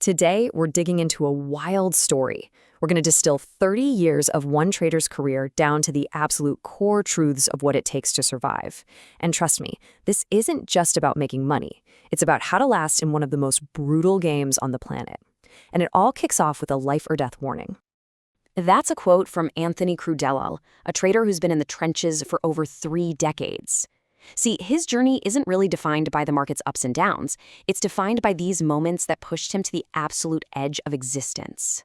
Today, we're digging into a wild story. We're going to distill 30 years of one trader's career down to the absolute core truths of what it takes to survive. And trust me, this isn't just about making money. It's about how to last in one of the most brutal games on the planet. And it all kicks off with a life or death warning. That's a quote from Anthony Crudele, a trader who's been in the trenches for over 3 decades. See, his journey isn't really defined by the market's ups and downs. It's defined by these moments that pushed him to the absolute edge of existence.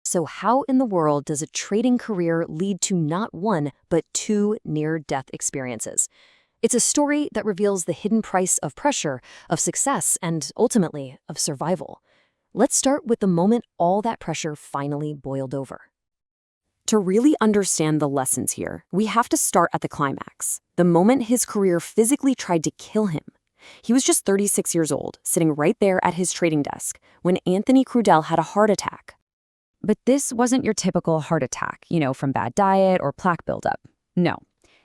So how in the world does a trading career lead to not one, but 2 near-death experiences? It's a story that reveals the hidden price of pressure, of success, and ultimately, of survival. Let's start with the moment all that pressure finally boiled over. To really understand the lessons here, we have to start at the climax, the moment his career physically tried to kill him. He was just 36 years old, sitting right there at his trading desk, when Anthony Crudele had a heart attack. But this wasn't your typical heart attack, from bad diet or plaque buildup. No,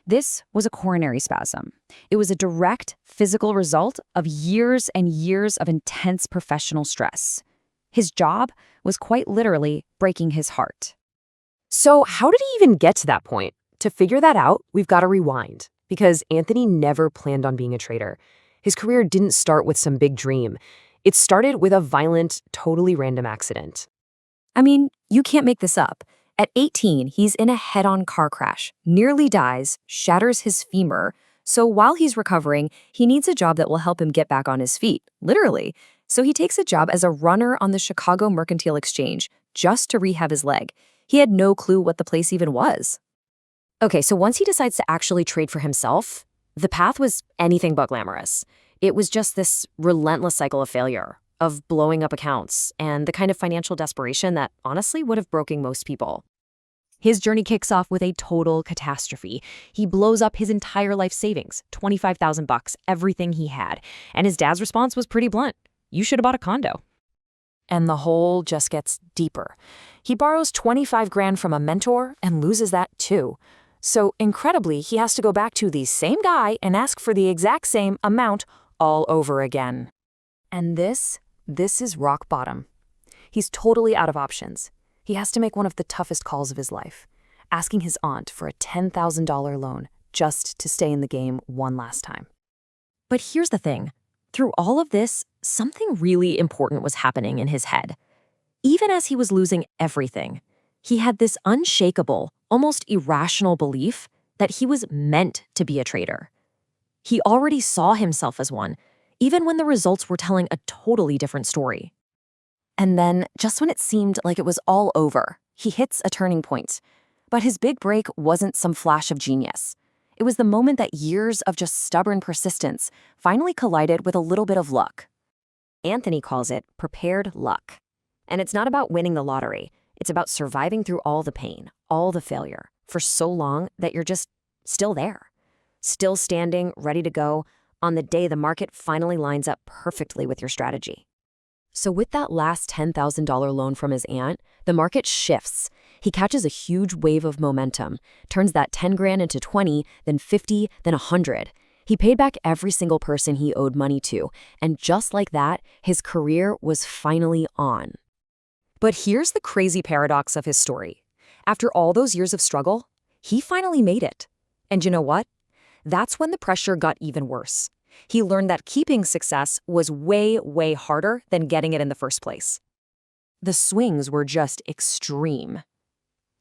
this was a coronary spasm. It was a direct physical result of years and years of intense professional stress. His job was quite literally breaking his heart. So how did he even get to that point? To figure that out, we've got to rewind, because Anthony never planned on being a trader. His career didn't start with some big dream. It started with a violent, totally random accident. I mean, you can't make this up. At 18, he's in a head-on car crash, nearly dies, shatters his femur. So while he's recovering, he needs a job that will help him get back on his feet, literally. So he takes a job as a runner on the Chicago Mercantile Exchange, just to rehab his leg. He had no clue what the place even was. Okay, so once he decides to actually trade for himself, the path was anything but glamorous. It was just this relentless cycle of failure, of blowing up accounts, and the kind of financial desperation that honestly would have broken most people. His journey kicks off with a total catastrophe. He blows up his entire life savings, $25,000, everything he had. And his dad's response was pretty blunt. You should have bought a condo. And the hole just gets deeper. He borrows 25 grand from a mentor and loses that too. So incredibly, he has to go back to the same guy and ask for the exact same amount all over again. And this is rock bottom. He's totally out of options. He has to make one of the toughest calls of his life, asking his aunt for a $10,000 loan just to stay in the game one last time. But here's the thing. Through all of this, something really important was happening in his head. Even as he was losing everything, he had this unshakable, almost irrational belief that he was meant to be a trader. He already saw himself as one, even when the results were telling a totally different story. And then, just when it seemed like it was all over, he hits a turning point. But his big break wasn't some flash of genius. It was the moment that years of just stubborn persistence finally collided with a little bit of luck. Anthony calls it prepared luck. And it's not about winning the lottery. It's about surviving through all the pain, all the failure, for so long that you're just still there. Still standing, ready to go, on the day the market finally lines up perfectly with your strategy. So with that last $10,000 loan from his aunt, the market shifts. He catches a huge wave of momentum, turns that 10 grand into 20, then 50, then 100. He paid back every single person he owed money to, and just like that, his career was finally on. But here's the crazy paradox of his story. After all those years of struggle, he finally made it. And you know what? That's when the pressure got even worse. He learned that keeping success was way, way harder than getting it in the first place. The swings were just extreme.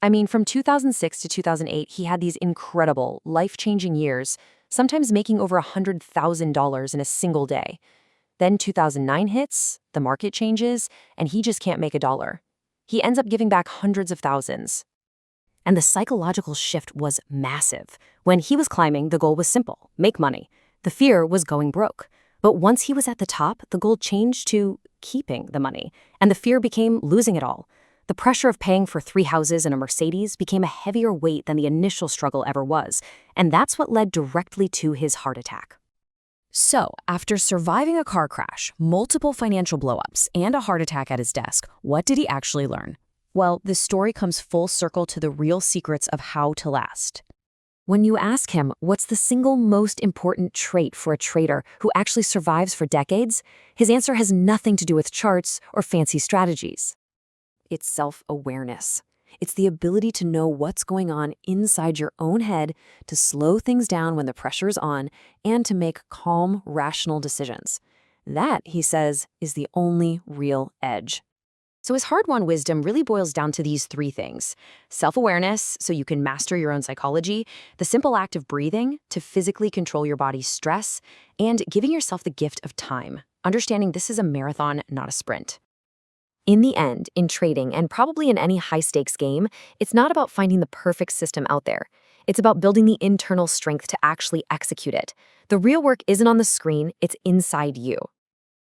I mean, from 2006 to 2008, he had these incredible, life-changing years, sometimes making over $100,000 in a single day. Then 2009 hits, the market changes, and he just can't make a dollar. He ends up giving back hundreds of thousands. And the psychological shift was massive. When he was climbing, the goal was simple: make money. The fear was going broke. But once he was at the top, the goal changed to keeping the money, and the fear became losing it all. The pressure of paying for 3 houses and a Mercedes became a heavier weight than the initial struggle ever was, and that's what led directly to his heart attack. So, after surviving a car crash, multiple financial blowups, and a heart attack at his desk, what did he actually learn? Well, this story comes full circle to the real secrets of how to last. When you ask him what's the single most important trait for a trader who actually survives for decades, his answer has nothing to do with charts or fancy strategies. It's self-awareness. It's the ability to know what's going on inside your own head, to slow things down when the pressure's on, and to make calm, rational decisions. That, he says, is the only real edge. So his hard-won wisdom really boils down to these three things: self-awareness, so you can master your own psychology; the simple act of breathing, to physically control your body's stress; and giving yourself the gift of time, understanding this is a marathon, not a sprint. In the end, in trading, and probably in any high-stakes game, it's not about finding the perfect system out there. It's about building the internal strength to actually execute it. The real work isn't on the screen, it's inside you.